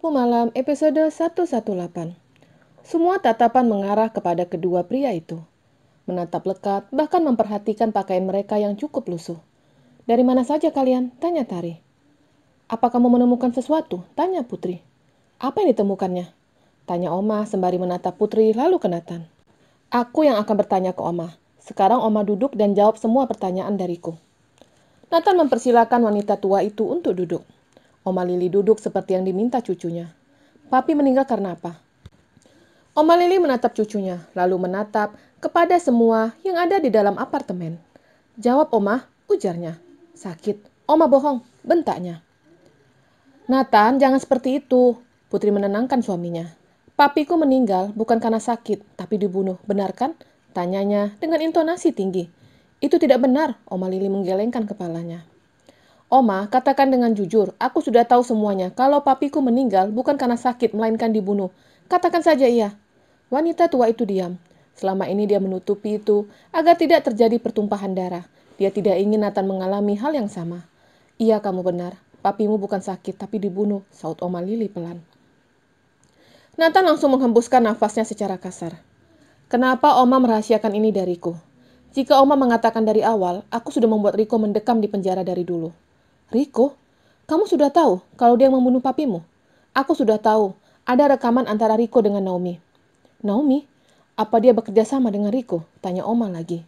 Lampu Malam episode 118. Semua tatapan mengarah kepada kedua pria itu. Menatap lekat, bahkan memperhatikan pakaian mereka yang cukup lusuh. "Dari mana saja kalian?" tanya Tari. "Apa kamu menemukan sesuatu?" tanya Putri. "Apa yang ditemukannya?" tanya Oma sembari menatap Putri lalu ke Nathan. "Aku yang akan bertanya ke Oma. Sekarang Oma duduk dan jawab semua pertanyaan dariku." Nathan mempersilakan wanita tua itu untuk duduk. Oma Lili duduk seperti yang diminta cucunya. "Papi meninggal karena apa?" Oma Lili menatap cucunya, lalu menatap kepada semua yang ada di dalam apartemen. "Jawab, Oma," ujarnya. "Sakit." "Oma bohong," bentaknya. "Nathan, jangan seperti itu," Putri menenangkan suaminya. "Papiku meninggal bukan karena sakit, tapi dibunuh, benar kan?" tanyanya dengan intonasi tinggi. "Itu tidak benar," Oma Lili menggelengkan kepalanya. "Oma, katakan dengan jujur, aku sudah tahu semuanya. Kalau papiku meninggal bukan karena sakit, melainkan dibunuh. Katakan saja iya." Wanita tua itu diam. Selama ini dia menutupi itu agar tidak terjadi pertumpahan darah. Dia tidak ingin Nathan mengalami hal yang sama. "Iya, kamu benar. Papimu bukan sakit, tapi dibunuh," saut Oma Lili pelan. Nathan langsung menghembuskan nafasnya secara kasar. "Kenapa Oma merahasiakan ini dariku? Jika Oma mengatakan dari awal, aku sudah membuat Riko mendekam di penjara dari dulu." "Riko? Kamu sudah tahu kalau dia yang membunuh papimu?" "Aku sudah tahu. Ada rekaman antara Riko dengan Naomi." "Naomi? Apa dia bekerja sama dengan Riko?" tanya Oma lagi.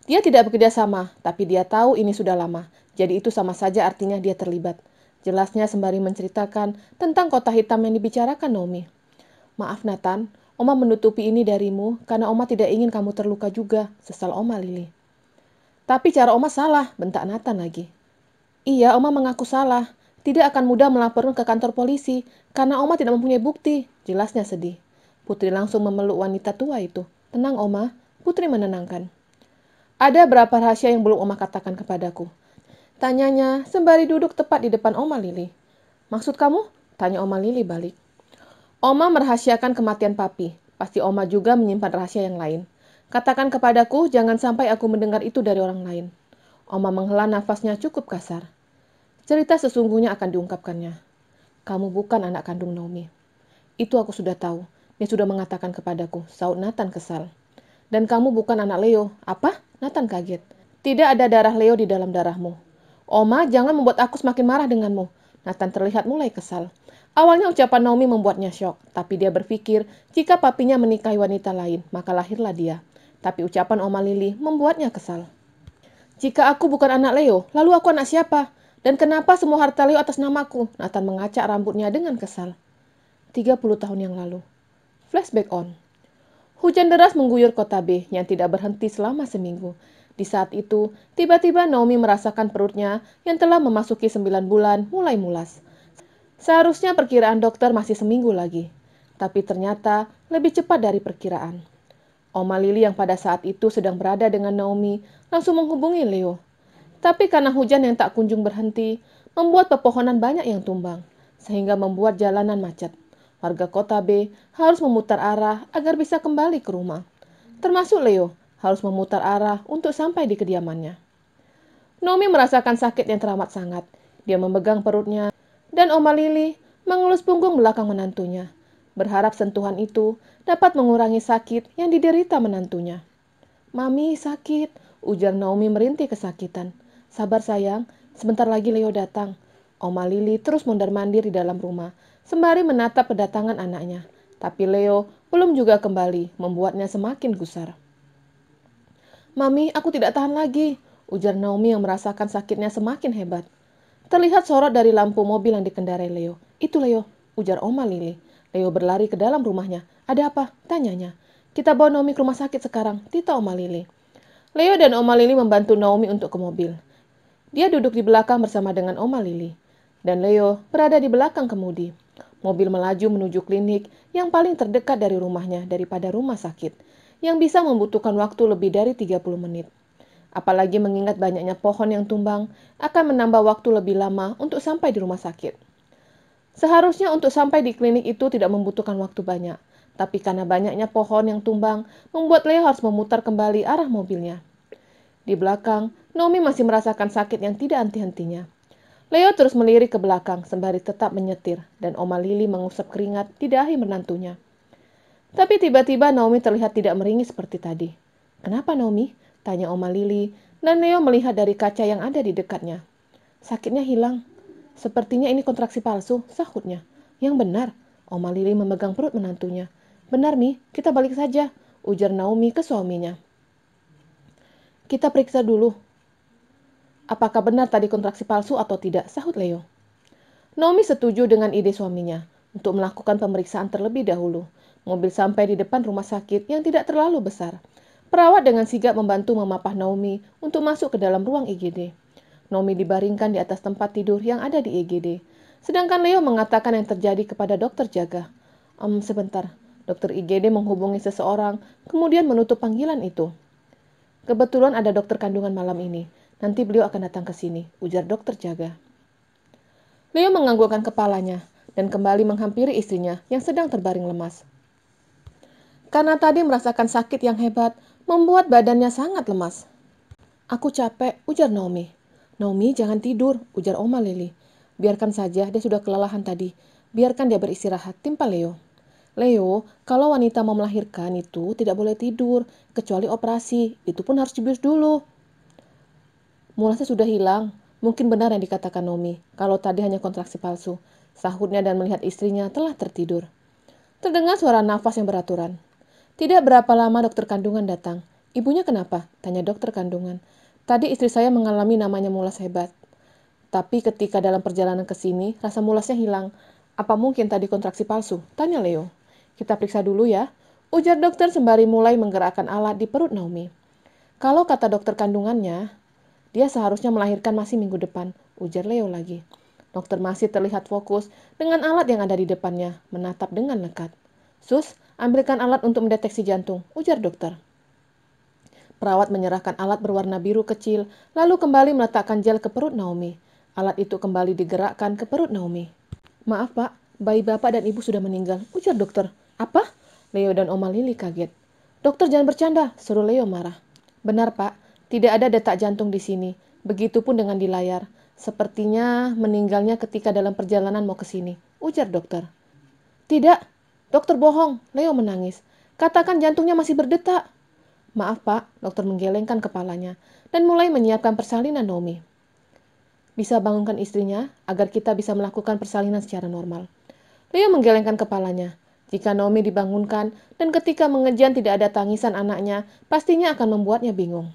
"Dia tidak bekerja sama, tapi dia tahu ini sudah lama. Jadi itu sama saja artinya dia terlibat," jelasnya sembari menceritakan tentang kotak hitam yang dibicarakan Naomi. "Maaf Nathan, Oma menutupi ini darimu karena Oma tidak ingin kamu terluka juga," sesal Oma Lili. "Tapi cara Oma salah," bentak Nathan lagi. "Iya, Oma mengaku salah. Tidak akan mudah melaporkan ke kantor polisi, karena Oma tidak mempunyai bukti," jelasnya sedih. Putri langsung memeluk wanita tua itu. "Tenang, Oma," Putri menenangkan. "Ada berapa rahasia yang belum Oma katakan kepadaku?" tanyanya sembari duduk tepat di depan Oma Lili. "Maksud kamu?" tanya Oma Lili balik. "Oma merahasiakan kematian papi. Pasti Oma juga menyimpan rahasia yang lain. Katakan kepadaku, jangan sampai aku mendengar itu dari orang lain." Oma menghela nafasnya cukup kasar. "Cerita sesungguhnya akan diungkapkannya. Kamu bukan anak kandung Naomi." "Itu aku sudah tahu. Dia sudah mengatakan kepadaku," saut Nathan kesal. "Dan kamu bukan anak Leo." "Apa?" Nathan kaget. "Tidak ada darah Leo di dalam darahmu." "Oma, jangan membuat aku semakin marah denganmu." Nathan terlihat mulai kesal. Awalnya ucapan Naomi membuatnya syok, tapi dia berpikir jika papinya menikahi wanita lain, maka lahirlah dia. Tapi ucapan Oma Lili membuatnya kesal. "Jika aku bukan anak Leo, lalu aku anak siapa? Dan kenapa semua harta Leo atas namaku?" Nathan mengacak rambutnya dengan kesal. 30 tahun yang lalu. Flashback on. Hujan deras mengguyur kota B yang tidak berhenti selama seminggu. Di saat itu, tiba-tiba Naomi merasakan perutnya yang telah memasuki 9 bulan mulai mulas. Seharusnya perkiraan dokter masih seminggu lagi. Tapi ternyata lebih cepat dari perkiraan. Oma Lili yang pada saat itu sedang berada dengan Naomi langsung menghubungi Leo. Tapi karena hujan yang tak kunjung berhenti, membuat pepohonan banyak yang tumbang, sehingga membuat jalanan macet. Warga kota B harus memutar arah agar bisa kembali ke rumah. Termasuk Leo, harus memutar arah untuk sampai di kediamannya. Naomi merasakan sakit yang teramat sangat. Dia memegang perutnya, dan Oma Lili mengelus punggung belakang menantunya, berharap sentuhan itu dapat mengurangi sakit yang diderita menantunya. "Mami sakit," ujar Naomi merintih kesakitan. "Sabar sayang, sebentar lagi Leo datang." Oma Lili terus mondar-mandir di dalam rumah, sembari menatap kedatangan anaknya. Tapi Leo belum juga kembali, membuatnya semakin gusar. "Mami, aku tidak tahan lagi," ujar Naomi yang merasakan sakitnya semakin hebat. Terlihat sorot dari lampu mobil yang dikendarai Leo. "Itu Leo," ujar Oma Lili. Leo berlari ke dalam rumahnya. "Ada apa?" tanyanya. "Kita bawa Naomi ke rumah sakit sekarang," tita Oma Lili. Leo dan Oma Lili membantu Naomi untuk ke mobil. Dia duduk di belakang bersama dengan Oma Lili. Dan Leo berada di belakang kemudi. Mobil melaju menuju klinik yang paling terdekat dari rumahnya daripada rumah sakit, yang bisa membutuhkan waktu lebih dari 30 menit. Apalagi mengingat banyaknya pohon yang tumbang akan menambah waktu lebih lama untuk sampai di rumah sakit. Seharusnya untuk sampai di klinik itu tidak membutuhkan waktu banyak. Tapi karena banyaknya pohon yang tumbang, membuat Leo harus memutar kembali arah mobilnya. Di belakang, Naomi masih merasakan sakit yang tidak henti-hentinya. Leo terus melirik ke belakang sembari tetap menyetir, dan Oma Lili mengusap keringat di dahi menantunya. Tapi tiba-tiba Naomi terlihat tidak meringis seperti tadi. "Kenapa, Naomi?" tanya Oma Lili, dan Leo melihat dari kaca yang ada di dekatnya. "Sakitnya hilang. Sepertinya ini kontraksi palsu," sahutnya. "Yang benar." Oma Lili memegang perut menantunya. "Benar, Mi, kita balik saja," ujar Naomi ke suaminya. "Kita periksa dulu. Apakah benar tadi kontraksi palsu atau tidak?" sahut Leo. Naomi setuju dengan ide suaminya untuk melakukan pemeriksaan terlebih dahulu. Mobil sampai di depan rumah sakit yang tidak terlalu besar. Perawat dengan sigap membantu memapah Naomi untuk masuk ke dalam ruang IGD. Naomi dibaringkan di atas tempat tidur yang ada di IGD. Sedangkan Leo mengatakan yang terjadi kepada dokter jaga. Sebentar, dokter IGD menghubungi seseorang, kemudian menutup panggilan itu. "Kebetulan ada dokter kandungan malam ini. Nanti beliau akan datang ke sini," ujar dokter jaga. Leo menganggukkan kepalanya dan kembali menghampiri istrinya yang sedang terbaring lemas. Karena tadi merasakan sakit yang hebat, membuat badannya sangat lemas. "Aku capek," ujar Naomi. "Naomi, jangan tidur," ujar Oma Lili. "Biarkan saja, dia sudah kelelahan tadi. Biarkan dia beristirahat," timpal Leo. "Leo, kalau wanita mau melahirkan itu tidak boleh tidur, kecuali operasi. Itu pun harus dibius dulu." "Mulasnya sudah hilang. Mungkin benar yang dikatakan Naomi, kalau tadi hanya kontraksi palsu," sahutnya dan melihat istrinya telah tertidur. Terdengar suara nafas yang beraturan. Tidak berapa lama dokter kandungan datang. "Ibunya kenapa?" tanya dokter kandungan. "Tadi istri saya mengalami namanya mulas hebat. Tapi ketika dalam perjalanan ke sini, rasa mulasnya hilang. Apa mungkin tadi kontraksi palsu?" tanya Leo. "Kita periksa dulu ya," ujar dokter sembari mulai menggerakkan alat di perut Naomi. "Kalau kata dokter kandungannya, dia seharusnya melahirkan masih minggu depan," ujar Leo lagi. Dokter masih terlihat fokus dengan alat yang ada di depannya, menatap dengan lekat. "Sus, ambilkan alat untuk mendeteksi jantung," ujar dokter. Perawat menyerahkan alat berwarna biru kecil, lalu kembali meletakkan gel ke perut Naomi. Alat itu kembali digerakkan ke perut Naomi. "Maaf, Pak, bayi Bapak dan Ibu sudah meninggal," ujar dokter. "Apa?" Leo dan Oma Lili kaget. "Dokter, jangan bercanda," seru Leo marah. "Benar, Pak. Tidak ada detak jantung di sini. Begitupun dengan di layar. Sepertinya meninggalnya ketika dalam perjalanan mau ke sini," ujar dokter. "Tidak, dokter bohong," Leo menangis. "Katakan jantungnya masih berdetak." "Maaf, Pak," dokter menggelengkan kepalanya dan mulai menyiapkan persalinan Naomi. "Bisa bangunkan istrinya agar kita bisa melakukan persalinan secara normal." Leo menggelengkan kepalanya. Jika Naomi dibangunkan dan ketika mengejan tidak ada tangisan anaknya, pastinya akan membuatnya bingung.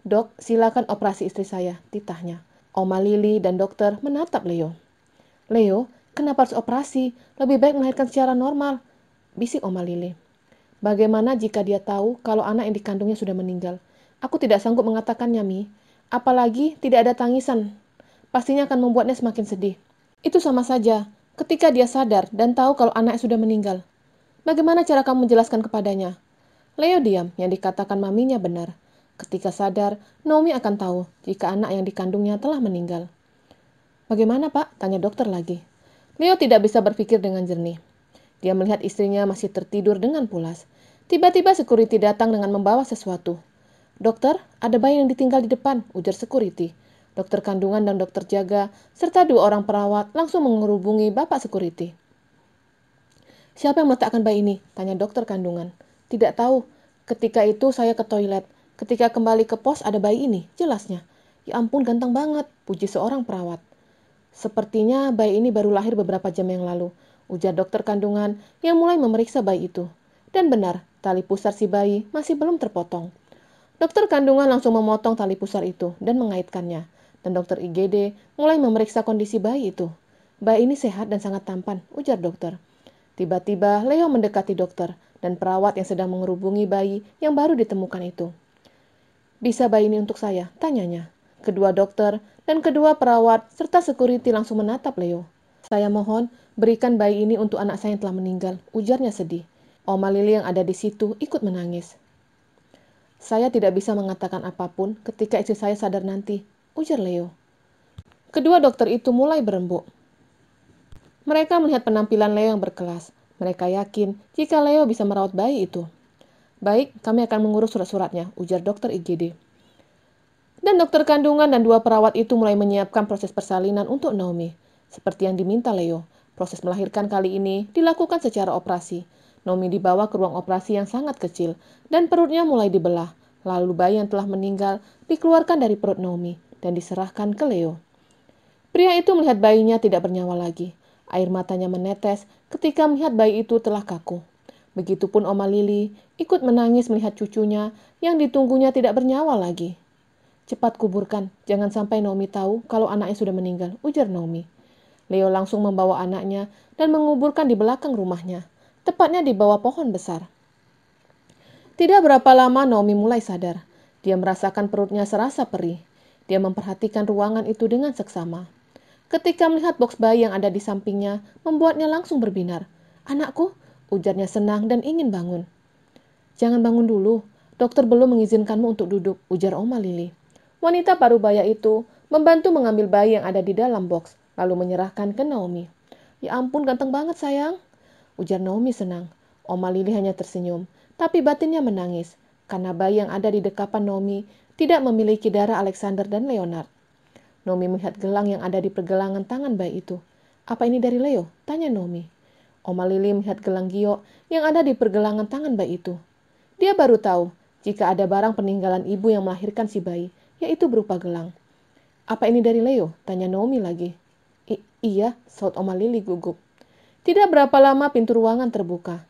"Dok, silakan operasi istri saya," titahnya. Oma Lili dan dokter menatap Leo. "Leo, kenapa harus operasi? Lebih baik melahirkan secara normal," bisik Oma Lili. "Bagaimana jika dia tahu kalau anak yang dikandungnya sudah meninggal? Aku tidak sanggup mengatakannya, Mi. Apalagi tidak ada tangisan. Pastinya akan membuatnya semakin sedih. Itu sama saja ketika dia sadar dan tahu kalau anaknya sudah meninggal. Bagaimana cara kamu menjelaskan kepadanya?" Leo diam, yang dikatakan maminya benar. Ketika sadar, Naomi akan tahu jika anak yang dikandungnya telah meninggal. "Bagaimana, Pak?" tanya dokter lagi. Leo tidak bisa berpikir dengan jernih. Dia melihat istrinya masih tertidur dengan pulas. Tiba-tiba security datang dengan membawa sesuatu. "Dokter, ada bayi yang ditinggal di depan," ujar security. Dokter kandungan dan dokter jaga, serta 2 orang perawat langsung menghubungi bapak security. "Siapa yang meletakkan bayi ini?" tanya dokter kandungan. "Tidak tahu. Ketika itu saya ke toilet. Ketika kembali ke pos ada bayi ini," jelasnya. "Ya ampun, ganteng banget," puji seorang perawat. "Sepertinya bayi ini baru lahir beberapa jam yang lalu," ujar dokter kandungan yang mulai memeriksa bayi itu. Dan benar, tali pusar si bayi masih belum terpotong. Dokter kandungan langsung memotong tali pusar itu dan mengaitkannya. Dan dokter IGD mulai memeriksa kondisi bayi itu. "Bayi ini sehat dan sangat tampan," ujar dokter. Tiba-tiba Leo mendekati dokter dan perawat yang sedang mengerubungi bayi yang baru ditemukan itu. "Bisa bayi ini untuk saya?" tanyanya. Kedua dokter dan kedua perawat serta security langsung menatap Leo. "Saya mohon, berikan bayi ini untuk anak saya yang telah meninggal," ujarnya sedih. Oma Lili yang ada di situ ikut menangis. "Saya tidak bisa mengatakan apapun ketika istri saya sadar nanti," ujar Leo. Kedua dokter itu mulai berembuk. Mereka melihat penampilan Leo yang berkelas. Mereka yakin jika Leo bisa merawat bayi itu. "Baik, kami akan mengurus surat-suratnya," ujar dokter IGD. Dan dokter kandungan dan dua perawat itu mulai menyiapkan proses persalinan untuk Naomi. Seperti yang diminta Leo, proses melahirkan kali ini dilakukan secara operasi. Naomi dibawa ke ruang operasi yang sangat kecil, dan perutnya mulai dibelah. Lalu bayi yang telah meninggal dikeluarkan dari perut Naomi dan diserahkan ke Leo. Pria itu melihat bayinya tidak bernyawa lagi. Air matanya menetes ketika melihat bayi itu telah kaku. Begitupun Oma Lili ikut menangis melihat cucunya yang ditunggunya tidak bernyawa lagi. "Cepat kuburkan, jangan sampai Naomi tahu kalau anaknya sudah meninggal," ujar Naomi. Leo langsung membawa anaknya dan menguburkan di belakang rumahnya, tepatnya di bawah pohon besar. Tidak berapa lama Naomi mulai sadar. Dia merasakan perutnya serasa perih. Dia memperhatikan ruangan itu dengan seksama. Ketika melihat boks bayi yang ada di sampingnya, membuatnya langsung berbinar. "Anakku," ujarnya senang dan ingin bangun. "Jangan bangun dulu, dokter belum mengizinkanmu untuk duduk," ujar Oma Lili. Wanita parubaya itu membantu mengambil bayi yang ada di dalam boks, lalu menyerahkan ke Naomi. "Ya ampun, ganteng banget sayang," ujar Naomi senang. Oma Lili hanya tersenyum, tapi batinnya menangis, karena bayi yang ada di dekapan Naomi tidak memiliki darah Alexander dan Leonard. Naomi melihat gelang yang ada di pergelangan tangan bayi itu. "Apa ini dari Leo?" tanya Naomi. Oma Lili melihat gelang giok yang ada di pergelangan tangan bayi itu. Dia baru tahu jika ada barang peninggalan ibu yang melahirkan si bayi, yaitu berupa gelang. "Apa ini dari Leo?" tanya Naomi lagi. Iya," saut Oma Lili gugup. Tidak berapa lama pintu ruangan terbuka.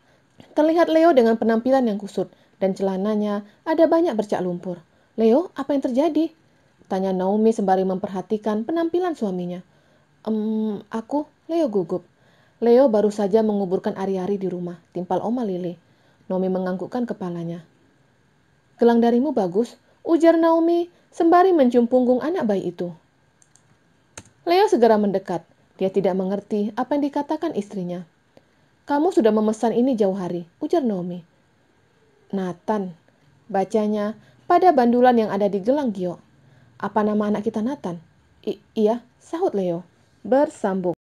Terlihat Leo dengan penampilan yang kusut, dan celananya ada banyak bercak lumpur. "Leo, apa yang terjadi?" tanya Naomi sembari memperhatikan penampilan suaminya. Aku," Leo gugup. "Leo baru saja menguburkan Ari-Ari di rumah," timpal Oma Lili. Naomi menganggukkan kepalanya. "Gelang darimu bagus," ujar Naomi sembari mencium punggung anak bayi itu. Leo segera mendekat. Dia tidak mengerti apa yang dikatakan istrinya. "Kamu sudah memesan ini jauh hari," ujar Naomi. "Nathan," bacanya pada bandulan yang ada di gelang giok. "Apa nama anak kita Nathan?" Iya," sahut Leo. Bersambung.